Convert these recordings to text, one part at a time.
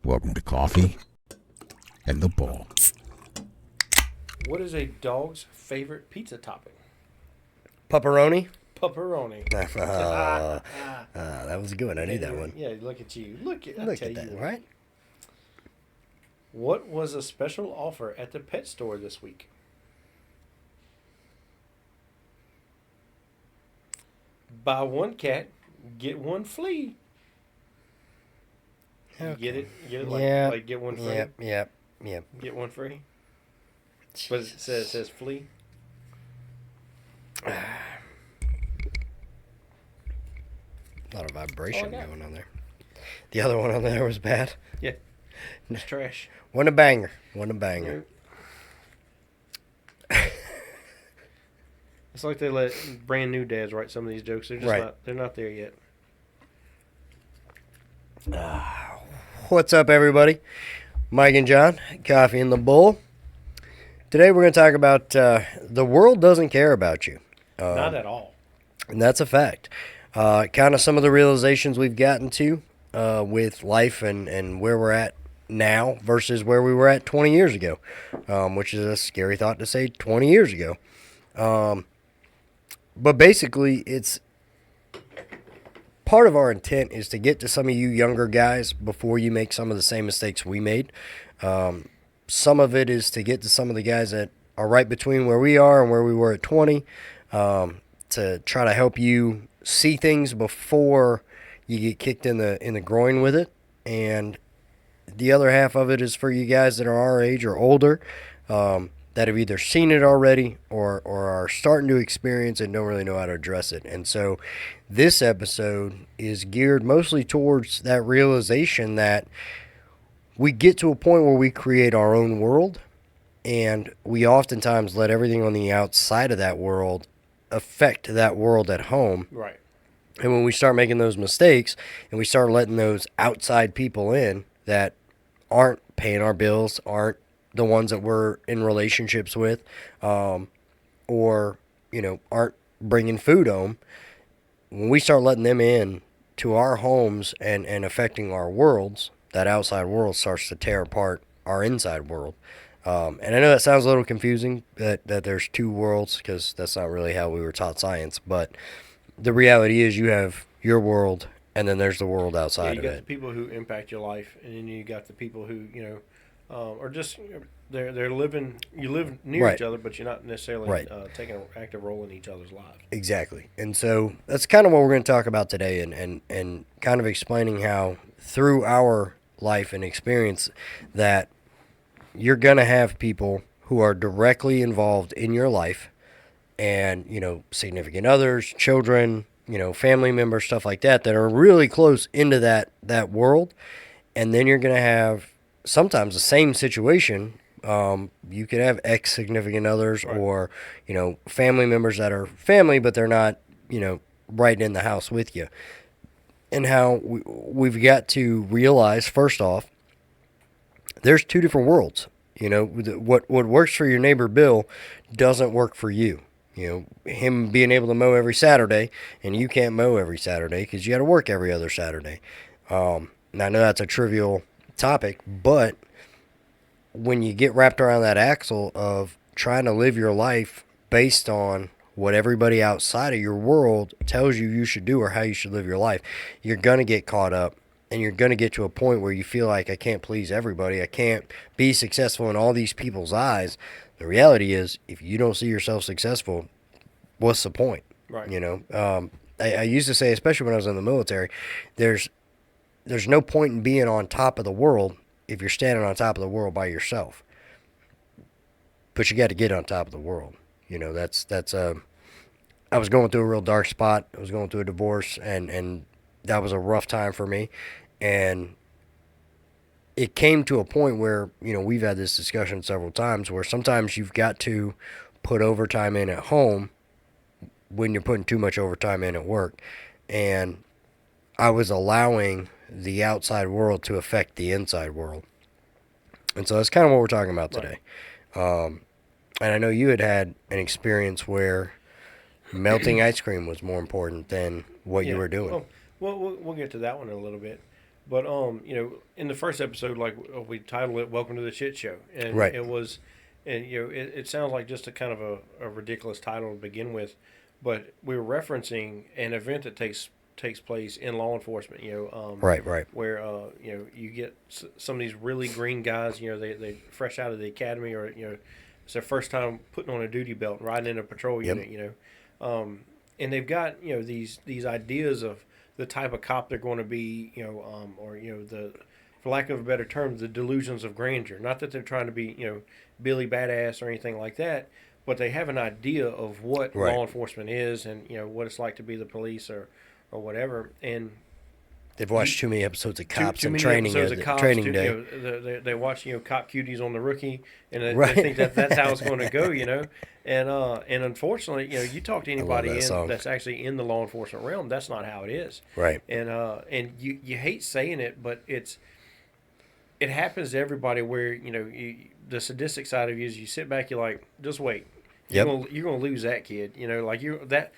Welcome to Coffee and the Bull. What is a dog's favorite pizza topping? Pepperoni? Pepperoni. That was a good one. I knew that one. Yeah, look at you. Look at that, you. right? What was a special offer at the pet store this week? Buy one cat, get one flea. You Okay. get it? Get it like get one free? Yep. Get one free? But it says flea. A lot of vibration going on there. The other one on there was bad. Yeah. It's trash. Wasn't a banger. It's like they let brand new dads write some of these jokes. They're just they're not there yet. What's up, everybody? Mike and John, Coffee and the Bull. Today we're going to talk about the world doesn't care about you. Not at all. And that's a fact. Kind of some of the realizations we've gotten to with life and where we're at now versus where we were at 20 years ago, which is a scary thought to say 20 years ago. But basically, it's part of our intent is to get to some of you younger guys before you make some of the same mistakes we made. Some of it is to get to some of the guys that are right between where we are and where we were at 20, to try to help you see things before you get kicked in the groin with it. And the other half of it is for you guys that are our age or older, that have either seen it already or are starting to experience it and don't really know how to address it. And so this episode is geared mostly towards that realization that we get to a point where we create our own world, and we oftentimes let everything on the outside of that world affect that world at home. Right. And when we start making those mistakes and we start letting those outside people in that aren't paying our bills, aren't the ones that we're in relationships with, or, aren't bringing food home, when we start letting them in to our homes and affecting our worlds, that outside world starts to tear apart our inside world. And I know that sounds a little confusing, that there's two worlds, because that's not really how we were taught science. But the reality is you have your world, and then there's the world outside of it. You got the people who impact your life, and then you got the people who, are just, they're living, you live near each other, but you're not necessarily taking an active role in each other's lives. Exactly. And so that's kind of what we're going to talk about today, and kind of explaining how through our life and experience that you're going to have people who are directly involved in your life, and, significant others, children, family members, stuff like that are really close into that world. And then you're going to have sometimes the same situation. You could have ex-significant others, or, family members that are family, but they're not, right in the house with you. And how we've got to realize, first off, there's two different worlds. What works for your neighbor Bill doesn't work for you. Him being able to mow every Saturday, and you can't mow every Saturday because you got to work every other Saturday. And I know that's a trivial topic, but when you get wrapped around that axle of trying to live your life based on what everybody outside of your world tells you should do or how you should live your life, you're going to get caught up, and you're going to get to a point where you feel like, I can't please everybody. I can't be successful in all these people's eyes. The reality is, if you don't see yourself successful, what's the point? Right. I used to say, especially when I was in the military, there's no point in being on top of the world if you're standing on top of the world by yourself. But you got to get on top of the world. I was going through a real dark spot. I was going through a divorce, and that was a rough time for me. And it came to a point where, we've had this discussion several times, where sometimes you've got to put overtime in at home when you're putting too much overtime in at work. And I was allowing the outside world to affect the inside world. And so that's kind of what we're talking about today. And I know you had an experience where melting ice cream was more important than what you were doing. Well, we'll get to that one in a little bit. But in the first episode, like we titled it "Welcome to the Shit Show," and Right. it was, and it sounds like just a kind of a ridiculous title to begin with, but we were referencing an event that takes place in law enforcement. Right. Right. Where you get some of these really green guys. They fresh out of the academy, or it's their first time putting on a duty belt, and riding in a patrol Yep. unit. And they've got these ideas of the type of cop they're going to be, or the, for lack of a better term, the delusions of grandeur. Not that they're trying to be Billy Badass or anything like that, but they have an idea of what Right. law enforcement is, and what it's like to be the police or whatever. And They've watched too many episodes of Cops too and many Training, episodes of Cops, Training too, Day. they watch Cop Cuties on the Rookie, and they Right. think that's how it's going to go, and unfortunately, you talk to anybody that song. that's actually in the law enforcement realm, that's not how it is. Right. And you hate saying it, but it happens to everybody where the sadistic side of you is you sit back, you're like, just wait. Yep. You're gonna lose that kid. Like that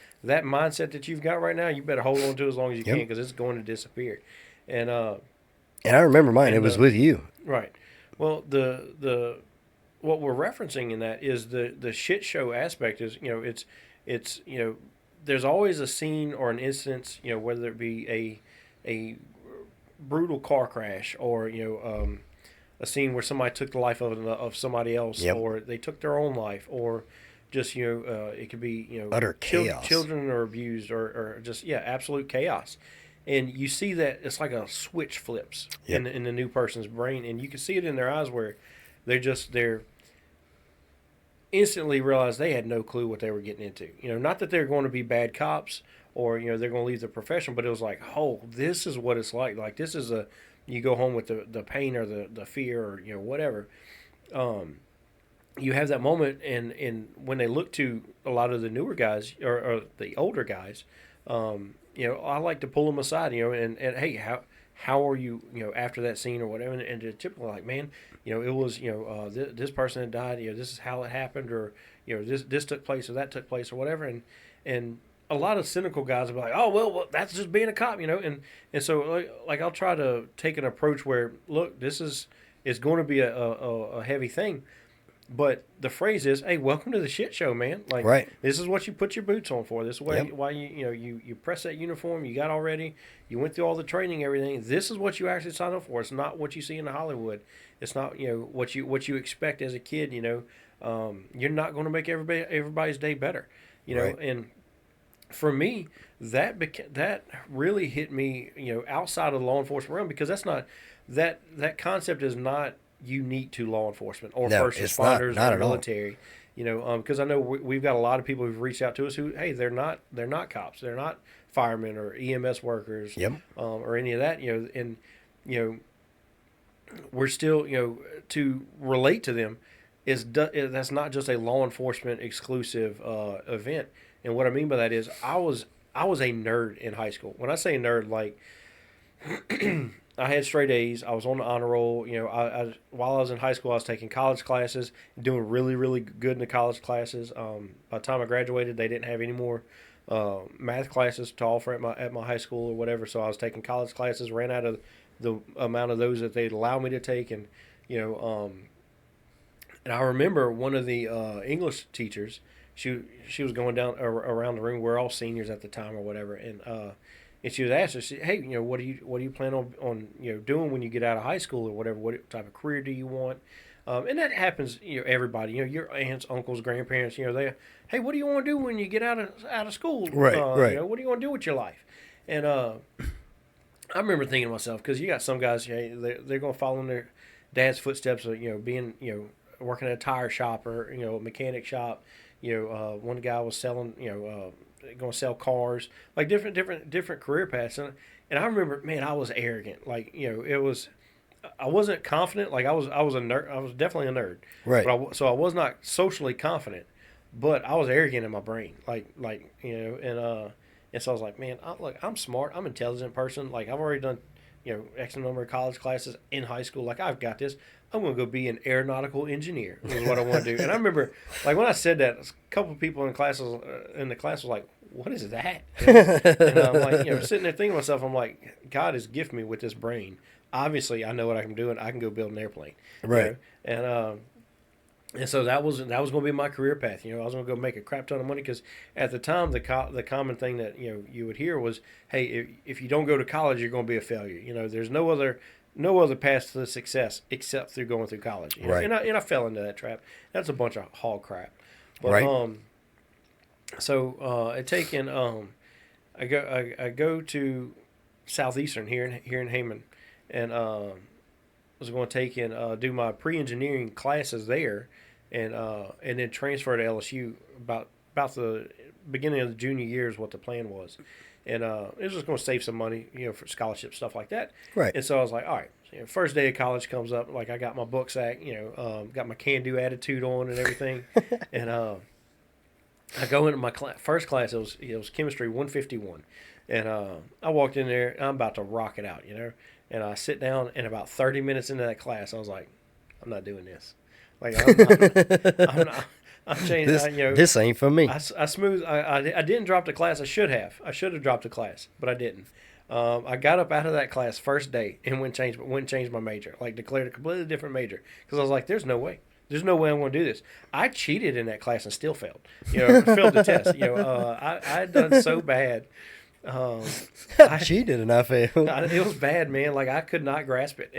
mindset that you've got right now, you better hold on to as long as you Yep. can, because it's going to disappear. And And I remember mine. It was with you. right. Well, the what we're referencing in that is the shit show aspect is it's there's always a scene or an instance, whether it be a brutal car crash, or a scene where somebody took the life of somebody else, Yep. or they took their own life, or just it could be Utter chaos. children are abused, or just absolute chaos. And you see that it's like a switch flips Yep. in the new person's brain, and you can see it in their eyes where they're instantly realize they had no clue what they were getting into. Not that they're going to be bad cops, or they're going to leave the profession, but it was like, oh, this is what it's like. Like, this is you go home with the pain, or the fear, or whatever. You have that moment, and when they look to a lot of the newer guys, or the older guys, I like to pull them aside, and hey, how are you, after that scene or whatever, and they're typically like, man, it was, this person had died, this is how it happened, or this took place, or that took place, or whatever, and a lot of cynical guys will be like, oh, well, that's just being a cop, and so like I'll try to take an approach where, look, it's going to be a heavy thing. But the phrase is, "Hey, welcome to the shit show, man." Like, Right. This is what you put your boots on for. This is why, Yep. why you press that uniform. You got already. You went through all the training, everything. This is what you actually signed up for. It's not what you see in Hollywood. It's not what you expect as a kid. You're not going to make everybody's day better. Right. And for me, that really hit me. Outside of the law enforcement realm, because that's not that concept is not unique to law enforcement or No, first it's responders not or at all. military. Because I know we've got a lot of people who've reached out to us who, hey, they're not cops, they're not firemen or EMS workers, Yep. or any of that. And we're still to relate to them that's not just a law enforcement exclusive event. And what I mean by that is I was a nerd in high school. When I say nerd, like I had straight A's. I was on the honor roll. I while I was in high school, I was taking college classes, doing really, really good in the college classes. By the time I graduated, they didn't have any more math classes to offer at my high school or whatever. So I was taking college classes, ran out of the amount of those that they'd allow me to take, and and I remember one of the English teachers. She was going down around the room. We're all seniors at the time or whatever, and she was asked her, hey, what do you plan on doing when you get out of high school or whatever? What type of career do you want? And that happens, everybody, your aunts, uncles, grandparents, they, hey, what do you want to do when you get out of school? Right, right. What do you want to do with your life? And I remember thinking to myself, because you got some guys, they're going to follow in their dad's footsteps of, being, working at a tire shop or, a mechanic shop. One guy was selling, going to sell cars, like different career paths. And I remember, man, I was arrogant. Like, it was, I wasn't confident. Like I was a nerd. I was definitely a nerd. Right. But so I was not socially confident, but I was arrogant in my brain. And so I was like, man, look, I'm smart. I'm an intelligent person. Like I've already done, X number of college classes in high school. Like I've got this. I'm going to go be an aeronautical engineer is what I want to do. And I remember, like when I said that, a couple of people in the class was like, what is that? And I'm like, sitting there thinking to myself, I'm like, God has gifted me with this brain. Obviously, I know what I can do, and I can go build an airplane. Right. And so that was going to be my career path. I was going to go make a crap ton of money because at the time the common thing that you would hear was, hey, if you don't go to college, you're going to be a failure. There's no other path to success except through going through college. Right. And I fell into that trap. That's a bunch of hog crap. But, right. So I taken I go to Southeastern here in Hammond, and was going to take and do my pre-engineering classes there, and then transfer to LSU about the beginning of the junior year is what the plan was, and it was just going to save some money, for scholarship stuff like that. Right. And so I was like, all right. First day of college comes up, like I got my book sack, got my can-do attitude on and everything, and I go into my first class. It was chemistry 151, and I walked in there. I'm about to rock it out, and I sit down. And about 30 minutes into that class, I was like, I'm not doing this. Like I'm not. I'm changing. This ain't for me. I didn't drop the class. I should have. I should have dropped the class, but I didn't. I got up out of that class first day and went and changed my major. Like declared a completely different major because I was like, there's no way. There's no way I'm going to do this. I cheated in that class and still failed. Failed the test. I had done so bad. I cheated and I failed. It was bad, man. Like I could not grasp it.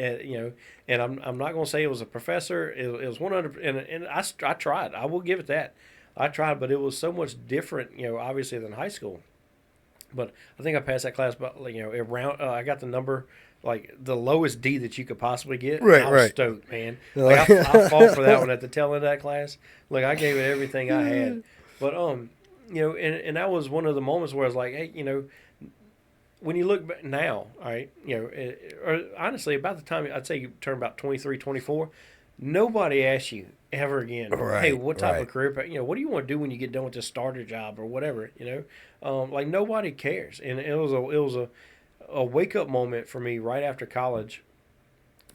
And I'm not going to say it was a professor. It was 100. And I tried. I will give it that. I tried, but it was so much different. Obviously than high school. But I think I passed that class. But around, I got the number. Like the lowest D that you could possibly get. Right, I was stoked, man. Like I fought for that one at the tail end of that class. Like I gave it everything I had. But and that was one of the moments where I was like, hey, when you look back now, all right, or honestly, about the time I'd say you turn about 23, 24, nobody asks you ever again, hey, what type of career path, what do you want to do when you get done with this starter job or whatever, like nobody cares, and it was a wake-up moment for me right after college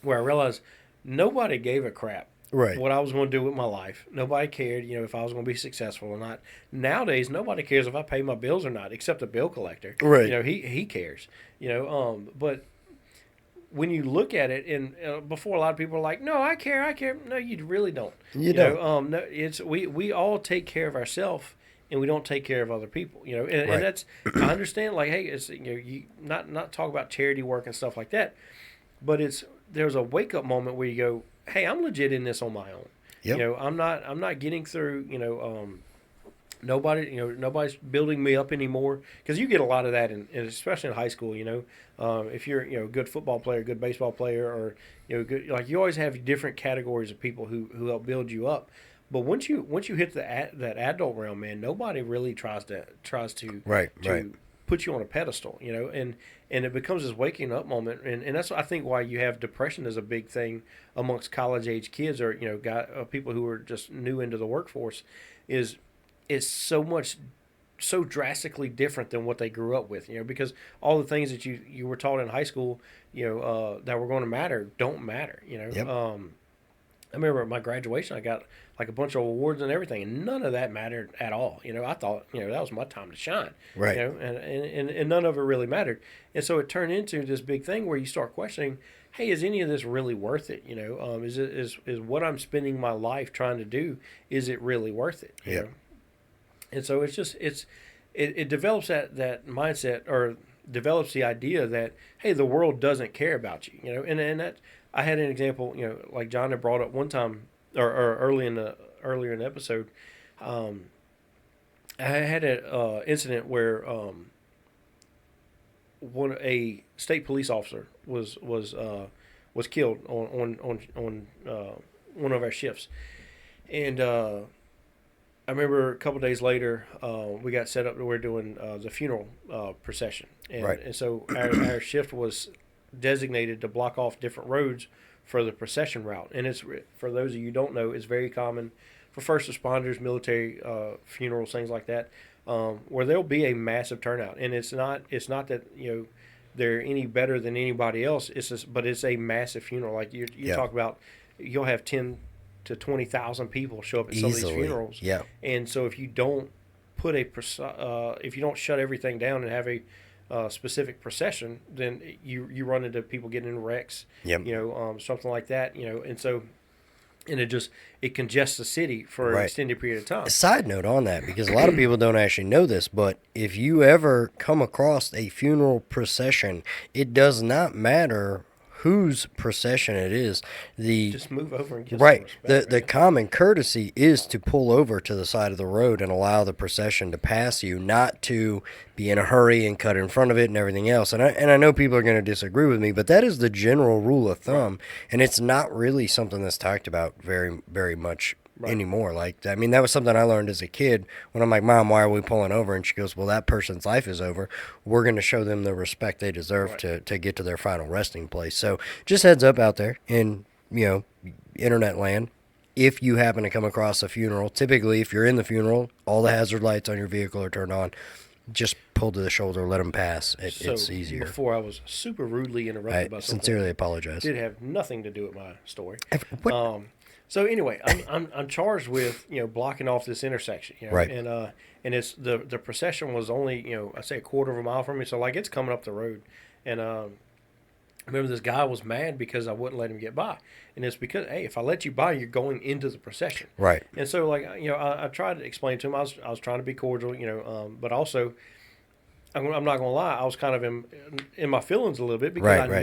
where I realized nobody gave a crap what I was going to do with my life. Nobody cared, if I was going to be successful or not. Nowadays, nobody cares if I pay my bills or not, except the bill collector. Right. He cares, but when you look at it, and before a lot of people are like, no, I care. No, you really don't. You don't. No, we all take care of ourselves, and we don't take care of other people, and that's, I understand, like, hey, it's, you not talk about charity work and stuff like that, but there's a wake up moment where you go, hey, I'm legit in this on my own. Yep. I'm not getting through, nobody's building me up anymore, because you get a lot of that, especially in high school, if you're, a good football player, good baseball player, or, good, like you always have different categories of people who help build you up. But once you hit that adult realm, man, nobody really tries to put you on a pedestal, and it becomes this waking up moment, and that's I think why you have depression is a big thing amongst college age kids, or people who are just new into the workforce, is it's so drastically different than what they grew up with, because all the things that you were taught in high school, that were going to matter don't matter, Yep. I remember at my graduation, I got like a bunch of awards and everything, and none of that mattered at all. I thought, that was my time to shine. Right. And none of it really mattered. And so it turned into this big thing where you start questioning, hey, is any of this really worth it? Is what I'm spending my life trying to do, is it really worth it? Yeah. And so it develops that mindset, or develops the idea that, hey, the world doesn't care about you, and that, I had an example, like John had brought up one time, or earlier in the episode. I had an incident where a state police officer was killed on one of our shifts, and I remember a couple of days later, we got set up to we're doing the funeral procession, and so our shift was designated to block off different roads for the procession route. And it's, for those of you who don't know, it's very common for first responders, military funerals, things like that, where there'll be a massive turnout. And it's not that they're any better than anybody else. But it's a massive funeral. Like you talk about, you'll have 10 to 20,000 people show up at some of these funerals. Yeah. And so if you don't put if you don't shut everything down and have a specific procession, then you run into people getting in wrecks, Yep. something like that, and so and it congests the city for an extended period of time. A side note on that, because a lot of people don't actually know this, but if you ever come across a funeral procession, it does not matter whose procession it is. Just move over and get Right. some respect, The common courtesy is to pull over to the side of the road and allow the procession to pass you, not to be in a hurry and cut in front of it and everything else. And I know people are going to disagree with me, but that is the general rule of thumb, and it's not really something that's talked about very, very much anymore. Like, I mean, that was something I learned as a kid when I'm like, Mom, why are we pulling over? And she goes, well, that person's life is over. We're going to show them the respect they deserve to get to their final resting place. So just heads up out there in, internet land. If you happen to come across a funeral, typically if you're in the funeral, all the hazard lights on your vehicle are turned on. Just pull to the shoulder, let them pass. It's easier. Before I was super rudely interrupted by I something. sincerely apologize. Did have nothing to do with my story. What? So anyway, I'm charged with blocking off this intersection, Right. And it's the procession was only I say a quarter of a mile from me, so like it's coming up the road, and I remember this guy was mad because I wouldn't let him get by, and it's because hey, if I let you by, you're going into the procession, Right. And so like I tried to explain to him, I was trying to be cordial, but also. I'm not gonna lie. I was kind of in my feelings a little bit because I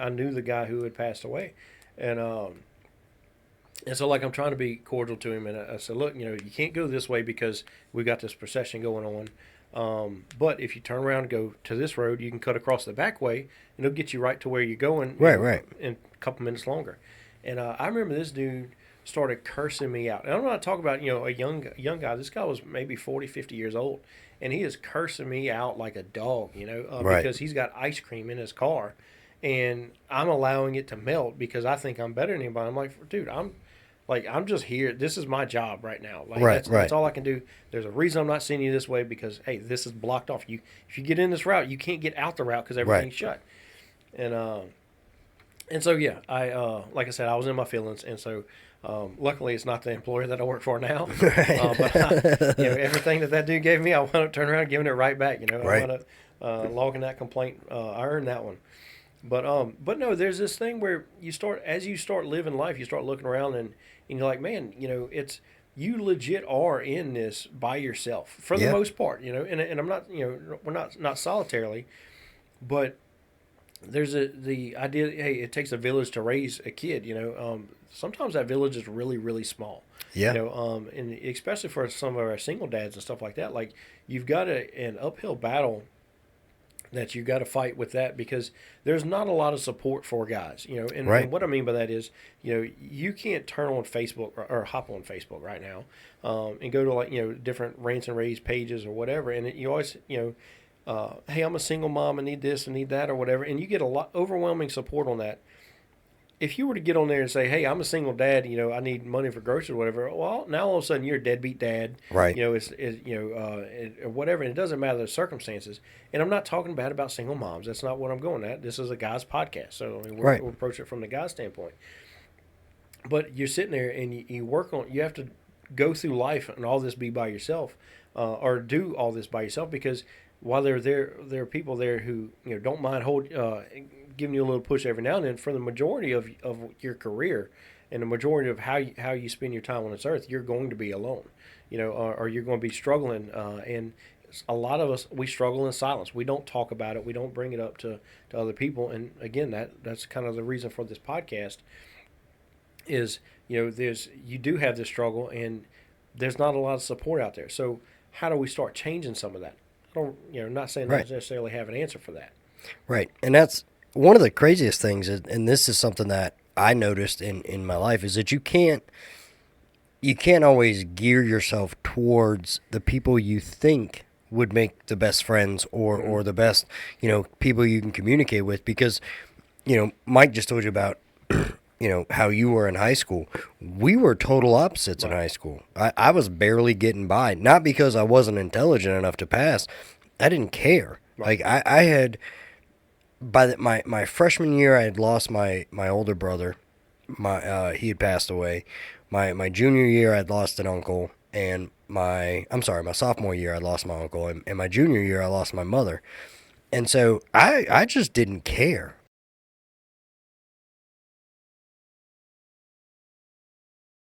knew the guy who had passed away, and so like I'm trying to be cordial to him, and I said, look, you can't go this way because we got this procession going on. But if you turn around and go to this road, you can cut across the back way, and it'll get you right to where you're going. Right. In a couple minutes longer. And I remember this dude started cursing me out. And I'm not talking about a young guy. This guy was maybe 40, 50 years old. And he is cursing me out like a dog, because he's got ice cream in his car, and I'm allowing it to melt because I think I'm better than anybody. I'm like, dude, I'm just here. This is my job right now. Like, that's all I can do. There's a reason I'm not seeing you this way because hey, this is blocked off. If you get in this route, you can't get out the route because everything's shut. And so yeah, I like I said, I was in my feelings, and so. Luckily, it's not the employer that I work for now. But everything that dude gave me, I wound up turning around and giving it right back. I wound up logging that complaint. I earned that one. But no, there's this thing where as you start living life, you start looking around and you're like, man, it's you legit are in this by yourself for the most part. And I'm not, we're not solitarily, but there's the idea that, hey, it takes a village to raise a kid. Sometimes that village is really, really small. Yeah. And especially for some of our single dads and stuff like that, like you've got an uphill battle that you've got to fight with that because there's not a lot of support for guys. And what I mean by that is, you can't turn on Facebook or hop on Facebook right now and go to different rants and raves pages or whatever, and you always hey, I'm a single mom and need this and need that or whatever, and you get a lot overwhelming support on that. If you were to get on there and say, hey, I'm a single dad, I need money for groceries or whatever, well, now all of a sudden you're a deadbeat dad. Right. Or whatever, and it doesn't matter the circumstances. And I'm not talking bad about single moms. That's not what I'm going at. This is a guy's podcast, so we'll approach it from the guy's standpoint. But you're sitting there and you have to go through life and all this be by yourself, or do all this by yourself because while there are people there who don't mind giving you a little push every now and then. For the majority of your career and the majority of how you spend your time on this earth, you're going to be alone, or you're going to be struggling. And a lot of us, we struggle in silence. We don't talk about it. We don't bring it up to other people. And again, that's kind of the reason for this podcast is, you do have this struggle and there's not a lot of support out there. So how do we start changing some of that? I don't, not saying I necessarily have an answer for that. Right. And that's one of the craziest things, and this is something that I noticed in my life, is that you can't always gear yourself towards the people you think would make the best friends or the best, people you can communicate with because, Mike just told you about, how you were in high school. We were total opposites in high school. I was barely getting by, not because I wasn't intelligent enough to pass. I didn't care. Right. Like I had... By my freshman year, I had lost my older brother. He had passed away. My junior year, I had lost an uncle, and my sophomore year, I lost my uncle, and my junior year, I lost my mother. And so I just didn't care.